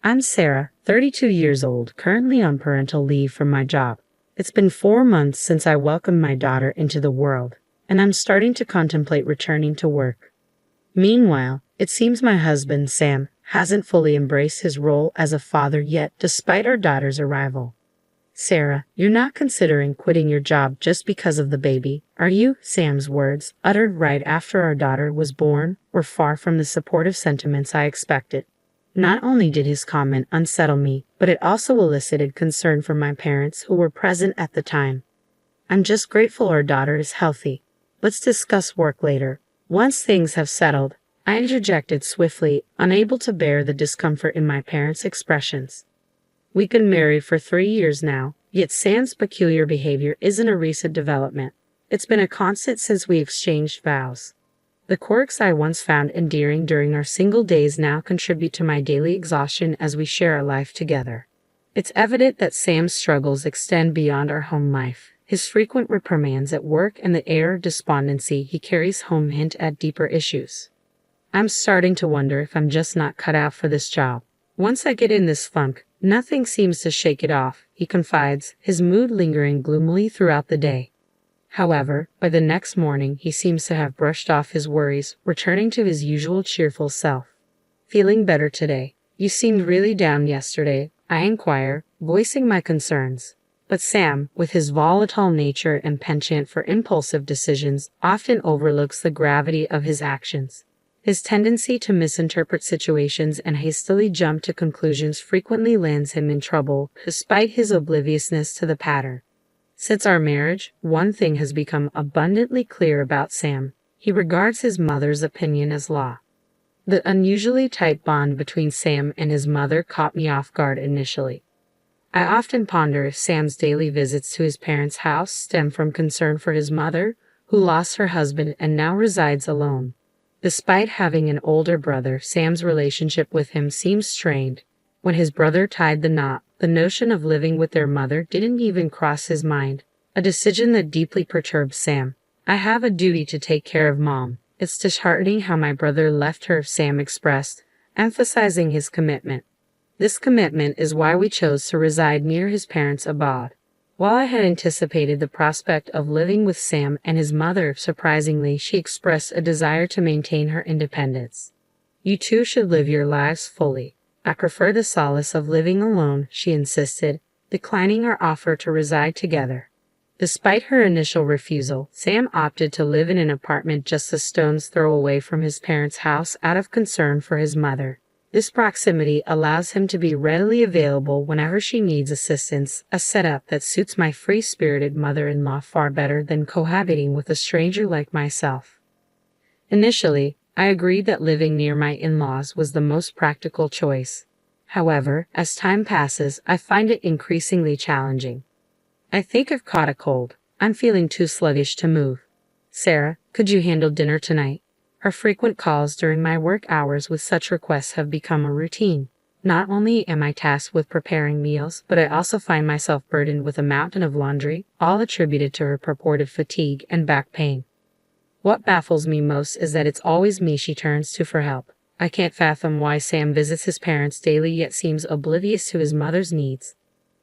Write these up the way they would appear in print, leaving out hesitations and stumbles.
I'm Sarah, 32 years old, currently on parental leave from my job. It's been 4 months since I welcomed my daughter into the world, and I'm starting to contemplate returning to work. Meanwhile, it seems my husband, Sam, hasn't fully embraced his role as a father yet, despite our daughter's arrival. Sarah, you're not considering quitting your job just because of the baby, are you? Sam's words, uttered right after our daughter was born, were far from the supportive sentiments I expected. Not only did his comment unsettle me, but it also elicited concern from my parents who were present at the time. I'm just grateful our daughter is healthy. Let's discuss work later. Once things have settled, I interjected swiftly, unable to bear the discomfort in my parents' expressions. We've been married for 3 years now, yet Sam's peculiar behavior isn't a recent development. It's been a constant since we exchanged vows. The quirks I once found endearing during our single days now contribute to my daily exhaustion as we share our life together. It's evident that Sam's struggles extend beyond our home life. His frequent reprimands at work and the air of despondency he carries home hint at deeper issues. I'm starting to wonder if I'm just not cut out for this job. Once I get in this funk, nothing seems to shake it off, he confides, his mood lingering gloomily throughout the day. However, by the next morning he seems to have brushed off his worries, returning to his usual cheerful self. Feeling better today? You seemed really down yesterday, I inquire, voicing my concerns. But Sam, with his volatile nature and penchant for impulsive decisions, often overlooks the gravity of his actions. His tendency to misinterpret situations and hastily jump to conclusions frequently lands him in trouble, despite his obliviousness to the pattern. Since our marriage, one thing has become abundantly clear about Sam. He regards his mother's opinion as law. The unusually tight bond between Sam and his mother caught me off guard initially. I often ponder if Sam's daily visits to his parents' house stem from concern for his mother, who lost her husband and now resides alone. Despite having an older brother, Sam's relationship with him seems strained. When his brother tied the knot, the notion of living with their mother didn't even cross his mind, a decision that deeply perturbed Sam. I have a duty to take care of Mom. It's disheartening how my brother left her, Sam expressed, emphasizing his commitment. This commitment is why we chose to reside near his parents abroad. While I had anticipated the prospect of living with Sam and his mother, surprisingly, she expressed a desire to maintain her independence. You two should live your lives fully. I prefer the solace of living alone, she insisted, declining our offer to reside together. Despite her initial refusal, Sam opted to live in an apartment just a stone's throw away from his parents' house out of concern for his mother. This proximity allows him to be readily available whenever she needs assistance, a setup that suits my free-spirited mother-in-law far better than cohabiting with a stranger like myself. Initially, I agreed that living near my in-laws was the most practical choice. However, as time passes, I find it increasingly challenging. I think I've caught a cold. I'm feeling too sluggish to move. Sarah, could you handle dinner tonight? Her frequent calls during my work hours with such requests have become a routine. Not only am I tasked with preparing meals, but I also find myself burdened with a mountain of laundry, all attributed to her purported fatigue and back pain. What baffles me most is that it's always me she turns to for help. I can't fathom why Sam visits his parents daily yet seems oblivious to his mother's needs.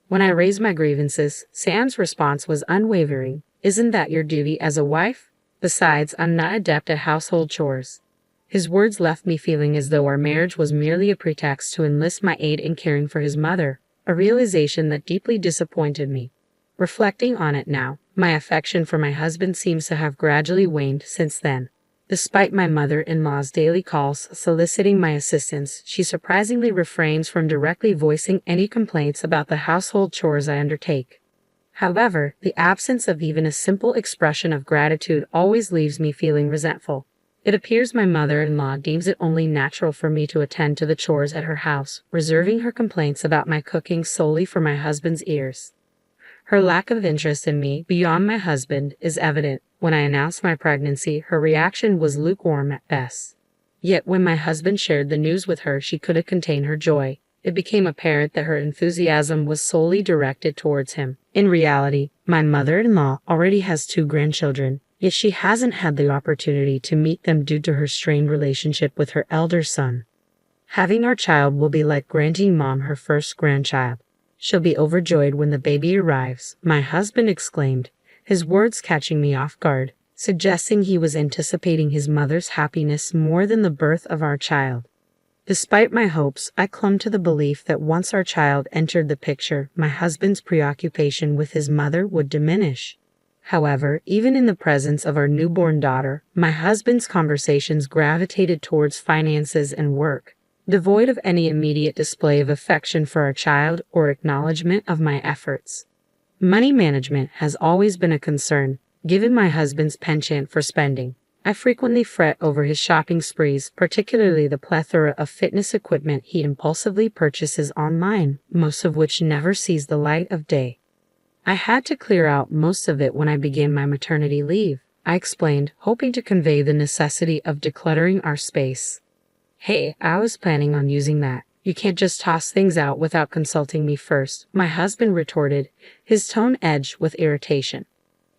When I raised my grievances, Sam's response was unwavering. Isn't that your duty as a wife? Besides, I'm not adept at household chores. His words left me feeling as though our marriage was merely a pretext to enlist my aid in caring for his mother, a realization that deeply disappointed me. Reflecting on it now, my affection for my husband seems to have gradually waned since then. Despite my mother-in-law's daily calls soliciting my assistance, she surprisingly refrains from directly voicing any complaints about the household chores I undertake. However, the absence of even a simple expression of gratitude always leaves me feeling resentful. It appears my mother-in-law deems it only natural for me to attend to the chores at her house, reserving her complaints about my cooking solely for my husband's ears. Her lack of interest in me, beyond my husband, is evident. When I announced my pregnancy, her reaction was lukewarm at best. Yet when my husband shared the news with her, she couldn't contain her joy. It became apparent that her enthusiasm was solely directed towards him. In reality, my mother-in-law already has 2 grandchildren, yet she hasn't had the opportunity to meet them due to her strained relationship with her elder son. Having our child will be like granting mom her first grandchild. She'll be overjoyed when the baby arrives, my husband exclaimed, his words catching me off guard, suggesting he was anticipating his mother's happiness more than the birth of our child. Despite my hopes, I clung to the belief that once our child entered the picture, my husband's preoccupation with his mother would diminish. However, even in the presence of our newborn daughter, my husband's conversations gravitated towards finances and work, devoid of any immediate display of affection for our child or acknowledgement of my efforts. Money management has always been a concern, given my husband's penchant for spending. I frequently fret over his shopping sprees, particularly the plethora of fitness equipment he impulsively purchases online, most of which never sees the light of day. I had to clear out most of it when I began my maternity leave, I explained, hoping to convey the necessity of decluttering our space. Hey, I was planning on using that. You can't just toss things out without consulting me first, my husband retorted, his tone edged with irritation.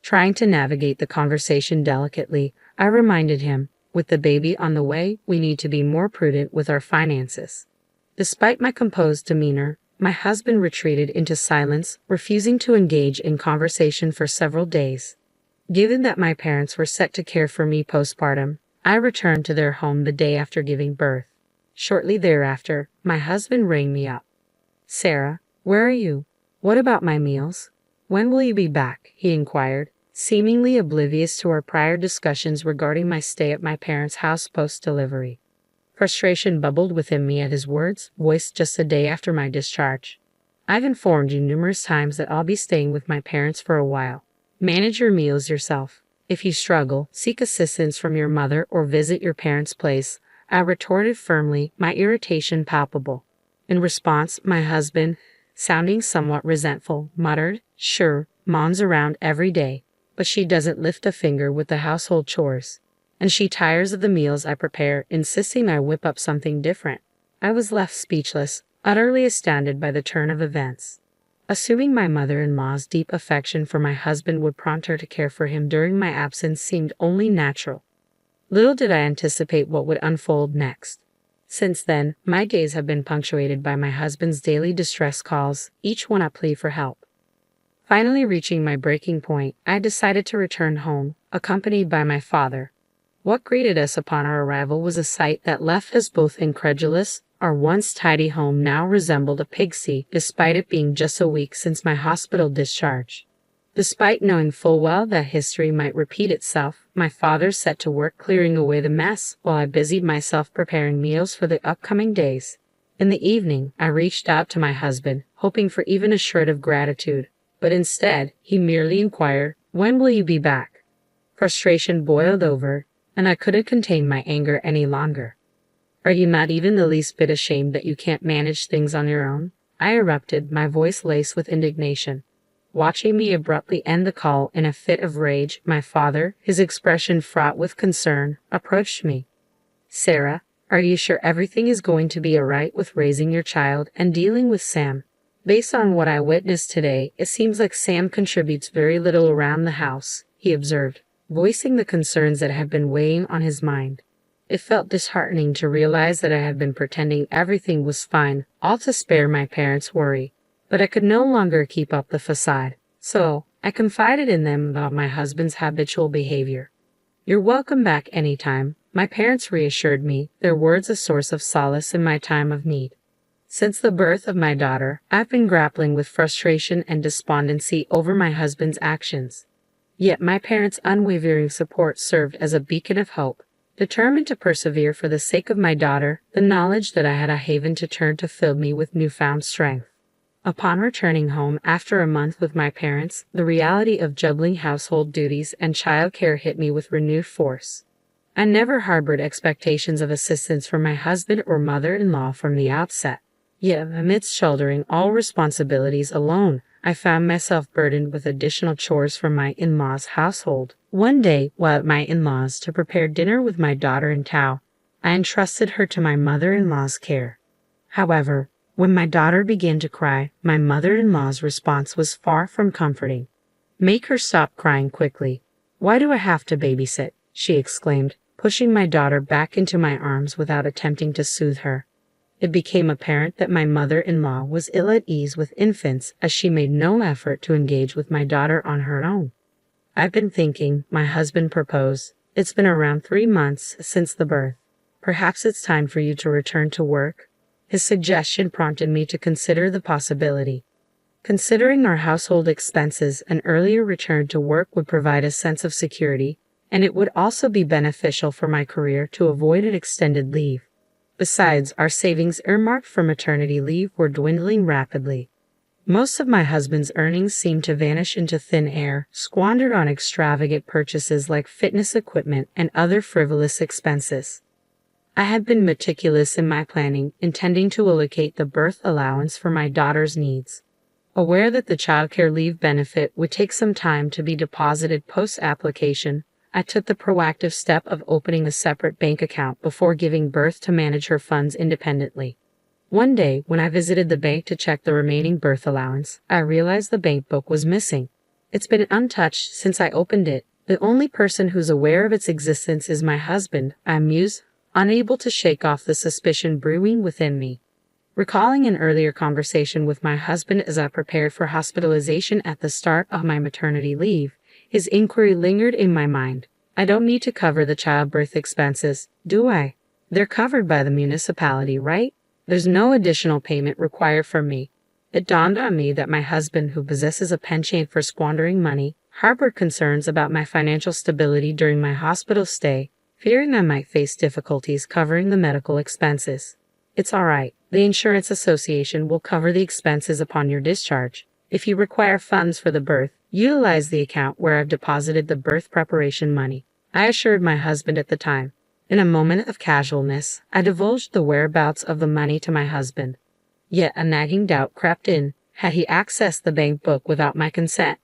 Trying to navigate the conversation delicately, I reminded him, with the baby on the way, we need to be more prudent with our finances. Despite my composed demeanor, my husband retreated into silence, refusing to engage in conversation for several days. Given that my parents were set to care for me postpartum, I returned to their home the day after giving birth. Shortly thereafter, my husband rang me up. Sarah, where are you? What about my meals? When will you be back? He inquired, seemingly oblivious to our prior discussions regarding my stay at my parents' house post-delivery. Frustration bubbled within me at his words, voiced just a day after my discharge. I've informed you numerous times that I'll be staying with my parents for a while. Manage your meals yourself. If you struggle, seek assistance from your mother or visit your parents' place, I retorted firmly, my irritation palpable. In response, my husband, sounding somewhat resentful, muttered, Sure, Mom's around every day, but she doesn't lift a finger with the household chores. And she tires of the meals I prepare, insisting I whip up something different. I was left speechless, utterly astounded by the turn of events. Assuming my mother-in-law's deep affection for my husband would prompt her to care for him during my absence seemed only natural. Little did I anticipate what would unfold next. Since then, my days have been punctuated by my husband's daily distress calls, each one a plea for help. Finally reaching my breaking point, I decided to return home, accompanied by my father. What greeted us upon our arrival was a sight that left us both incredulous. Our once tidy home now resembled a pigsty, despite it being just a week since my hospital discharge. Despite knowing full well that history might repeat itself, my father set to work clearing away the mess while I busied myself preparing meals for the upcoming days. In the evening, I reached out to my husband, hoping for even a shred of gratitude, but instead, he merely inquired, When will you be back? Frustration boiled over, and I couldn't contain my anger any longer. Are you not even the least bit ashamed that you can't manage things on your own? I erupted, my voice laced with indignation. Watching me abruptly end the call in a fit of rage, my father, his expression fraught with concern, approached me. Sarah, are you sure everything is going to be all right with raising your child and dealing with Sam? Based on what I witnessed today, it seems like Sam contributes very little around the house, he observed, voicing the concerns that have been weighing on his mind. It felt disheartening to realize that I had been pretending everything was fine, all to spare my parents' worry. But I could no longer keep up the facade, so I confided in them about my husband's habitual behavior. You're welcome back anytime, my parents reassured me, their words a source of solace in my time of need. Since the birth of my daughter, I've been grappling with frustration and despondency over my husband's actions. Yet my parents' unwavering support served as a beacon of hope. Determined to persevere for the sake of my daughter, the knowledge that I had a haven to turn to filled me with newfound strength. Upon returning home after a month with my parents, the reality of juggling household duties and childcare hit me with renewed force. I never harbored expectations of assistance from my husband or mother-in-law from the outset. Yet, amidst shouldering all responsibilities alone, I found myself burdened with additional chores from my in-laws' household. One day, while at my in-laws to prepare dinner with my daughter in tow, I entrusted her to my mother-in-law's care. However, when my daughter began to cry, my mother-in-law's response was far from comforting. Make her stop crying quickly. Why do I have to babysit? She exclaimed, pushing my daughter back into my arms without attempting to soothe her. It became apparent that my mother-in-law was ill at ease with infants as she made no effort to engage with my daughter on her own. "I've been thinking," my husband proposed. "It's been around 3 months since the birth. Perhaps it's time for you to return to work." His suggestion prompted me to consider the possibility. Considering our household expenses, an earlier return to work would provide a sense of security, and it would also be beneficial for my career to avoid an extended leave. Besides, our savings earmarked for maternity leave were dwindling rapidly. Most of my husband's earnings seemed to vanish into thin air, squandered on extravagant purchases like fitness equipment and other frivolous expenses. I had been meticulous in my planning, intending to allocate the birth allowance for my daughter's needs. Aware that the childcare leave benefit would take some time to be deposited post-application, I took the proactive step of opening a separate bank account before giving birth to manage her funds independently. One day, when I visited the bank to check the remaining birth allowance, I realized the bank book was missing. It's been untouched since I opened it. The only person who's aware of its existence is my husband, I mused, unable to shake off the suspicion brewing within me. Recalling an earlier conversation with my husband as I prepared for hospitalization at the start of my maternity leave, his inquiry lingered in my mind. "I don't need to cover the childbirth expenses, do I? They're covered by the municipality, right? There's no additional payment required from me." It dawned on me that my husband, who possesses a penchant for squandering money, harbored concerns about my financial stability during my hospital stay, fearing I might face difficulties covering the medical expenses. "It's all right. The Insurance Association will cover the expenses upon your discharge. If you require funds for the birth, utilize the account where I've deposited the birth preparation money," I assured my husband at the time. In a moment of casualness, I divulged the whereabouts of the money to my husband. Yet a nagging doubt crept in. Had he accessed the bank book without my consent?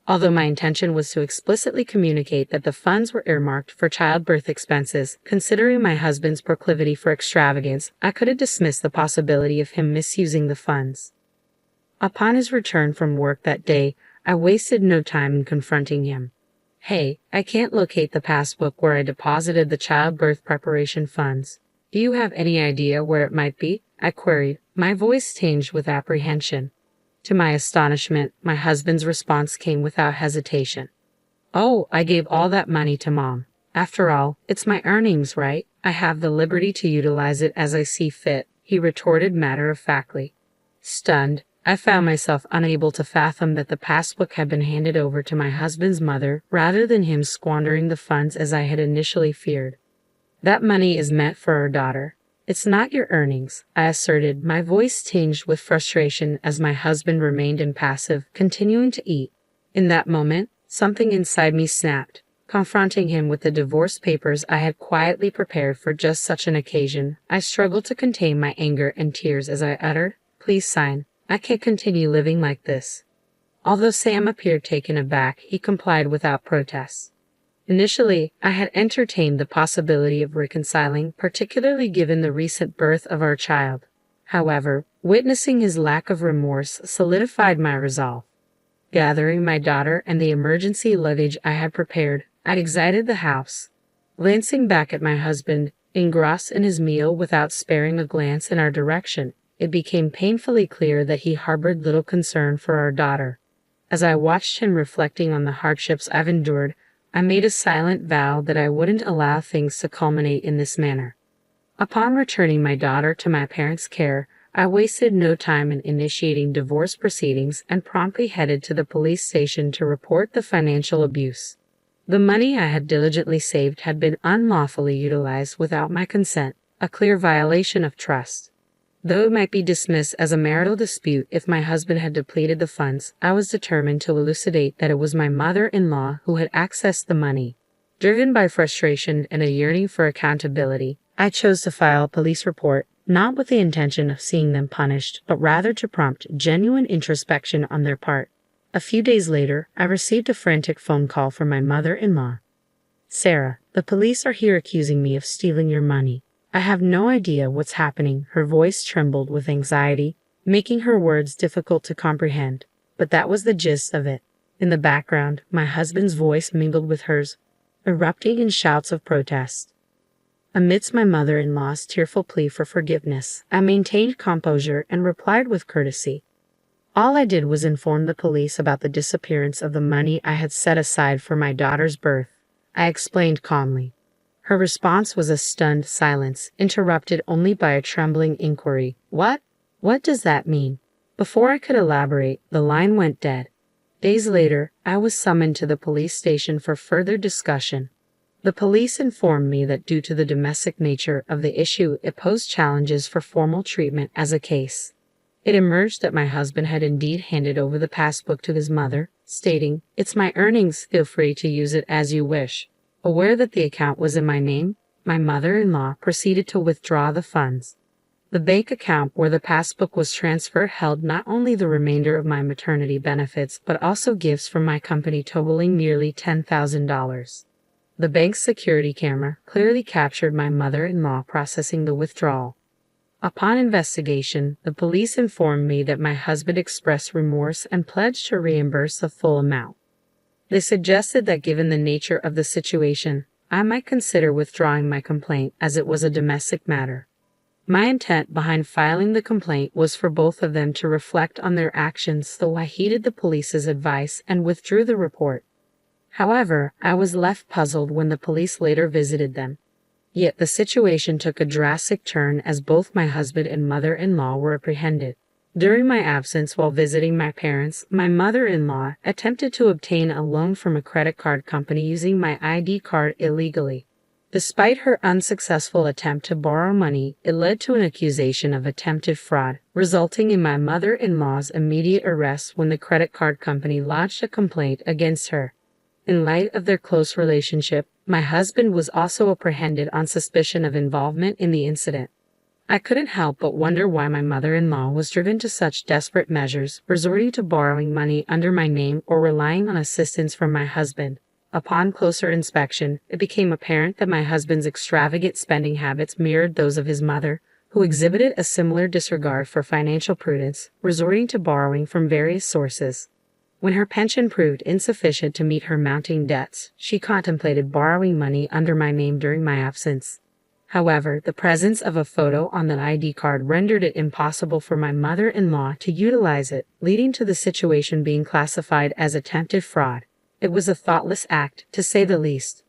Although my intention was to explicitly communicate that the funds were earmarked for childbirth expenses, considering my husband's proclivity for extravagance, I couldn't dismiss the possibility of him misusing the funds. Upon his return from work that day, I wasted no time in confronting him. "Hey, I can't locate the passbook where I deposited the childbirth preparation funds. Do you have any idea where it might be?" I queried, my voice tinged with apprehension. To my astonishment, my husband's response came without hesitation. "Oh, I gave all that money to Mom. After all, it's my earnings, right? I have the liberty to utilize it as I see fit," he retorted matter-of-factly. Stunned, I found myself unable to fathom that the passbook had been handed over to my husband's mother rather than him squandering the funds as I had initially feared. "That money is meant for our daughter. It's not your earnings," I asserted, my voice tinged with frustration as my husband remained impassive, continuing to eat. In that moment, something inside me snapped. Confronting him with the divorce papers I had quietly prepared for just such an occasion, I struggled to contain my anger and tears as I uttered, "Please sign. I can't continue living like this." Although Sam appeared taken aback, he complied without protest. Initially, I had entertained the possibility of reconciling, particularly given the recent birth of our child. However, witnessing his lack of remorse solidified my resolve. Gathering my daughter and the emergency luggage I had prepared, I exited the house. Glancing back at my husband, engrossed in his meal without sparing a glance in our direction, it became painfully clear that he harbored little concern for our daughter. As I watched him reflecting on the hardships I've endured, I made a silent vow that I wouldn't allow things to culminate in this manner. Upon returning my daughter to my parents' care, I wasted no time in initiating divorce proceedings and promptly headed to the police station to report the financial abuse. The money I had diligently saved had been unlawfully utilized without my consent, a clear violation of trust. Though it might be dismissed as a marital dispute if my husband had depleted the funds, I was determined to elucidate that it was my mother-in-law who had accessed the money. Driven by frustration and a yearning for accountability, I chose to file a police report, not with the intention of seeing them punished, but rather to prompt genuine introspection on their part. A few days later, I received a frantic phone call from my mother-in-law. "Sarah, the police are here accusing me of stealing your money. I have no idea what's happening." Her voice trembled with anxiety, making her words difficult to comprehend. But that was the gist of it. In the background, my husband's voice mingled with hers, erupting in shouts of protest. Amidst my mother-in-law's tearful plea for forgiveness, I maintained composure and replied with courtesy. All I did was inform the police about the disappearance of the money I had set aside for my daughter's birth. I explained calmly. Her response was a stunned silence, interrupted only by a trembling inquiry. What? What does that mean? Before I could elaborate, the line went dead. Days later, I was summoned to the police station for further discussion. The police informed me that due to the domestic nature of the issue, it posed challenges for formal treatment as a case. It emerged that my husband had indeed handed over the passbook to his mother, stating, "It's my earnings, feel free to use it as you wish." Aware that the account was in my name, my mother-in-law proceeded to withdraw the funds. The bank account where the passbook was transferred held not only the remainder of my maternity benefits but also gifts from my company totaling nearly $10,000. The bank's security camera clearly captured my mother-in-law processing the withdrawal. Upon investigation, the police informed me that my husband expressed remorse and pledged to reimburse the full amount. They suggested that given the nature of the situation, I might consider withdrawing my complaint as it was a domestic matter. My intent behind filing the complaint was for both of them to reflect on their actions, though I heeded the police's advice and withdrew the report. However, I was left puzzled when the police later visited them. Yet the situation took a drastic turn as both my husband and mother-in-law were apprehended. During my absence while visiting my parents, my mother-in-law attempted to obtain a loan from a credit card company using my ID card illegally. Despite her unsuccessful attempt to borrow money, it led to an accusation of attempted fraud, resulting in my mother-in-law's immediate arrest when the credit card company lodged a complaint against her. In light of their close relationship, my husband was also apprehended on suspicion of involvement in the incident. I couldn't help but wonder why my mother-in-law was driven to such desperate measures, resorting to borrowing money under my name or relying on assistance from my husband. Upon closer inspection, it became apparent that my husband's extravagant spending habits mirrored those of his mother, who exhibited a similar disregard for financial prudence, resorting to borrowing from various sources. When her pension proved insufficient to meet her mounting debts, she contemplated borrowing money under my name during my absence. However, the presence of a photo on the ID card rendered it impossible for my mother-in-law to utilize it, leading to the situation being classified as attempted fraud. It was a thoughtless act, to say the least.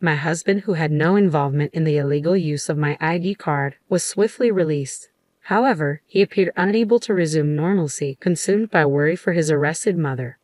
My husband, who had no involvement in the illegal use of my ID card, was swiftly released. However, he appeared unable to resume normalcy, consumed by worry for his arrested mother.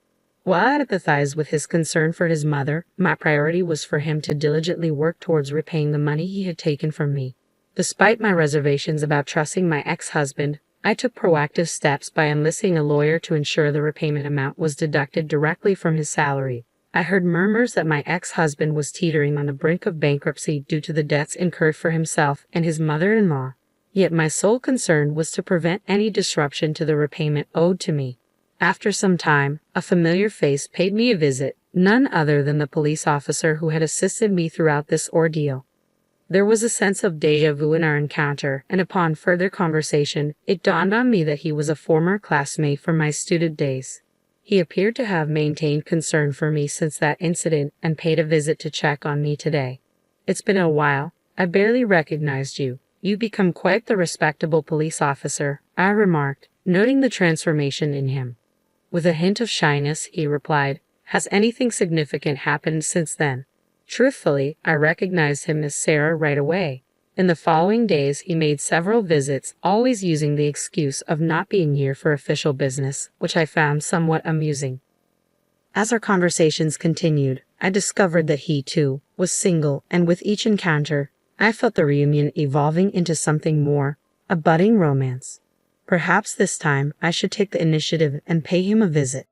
While I empathized with his concern for his mother, my priority was for him to diligently work towards repaying the money he had taken from me. Despite my reservations about trusting my ex-husband, I took proactive steps by enlisting a lawyer to ensure the repayment amount was deducted directly from his salary. I heard murmurs that my ex-husband was teetering on the brink of bankruptcy due to the debts incurred for himself and his mother-in-law. Yet my sole concern was to prevent any disruption to the repayment owed to me. After some time, a familiar face paid me a visit, none other than the police officer who had assisted me throughout this ordeal. There was a sense of déjà vu in our encounter, and upon further conversation, it dawned on me that he was a former classmate from my student days. He appeared to have maintained concern for me since that incident and paid a visit to check on me today. "It's been a while. I barely recognized you. You've become quite the respectable police officer," I remarked, noting the transformation in him. With a hint of shyness, he replied, "Has anything significant happened since then?" Truthfully, I recognized him as Sarah right away. In the following days, he made several visits, always using the excuse of not being here for official business, which I found somewhat amusing. As our conversations continued, I discovered that he, too, was single, and with each encounter, I felt the reunion evolving into something more, a budding romance. Perhaps this time I should take the initiative and pay him a visit.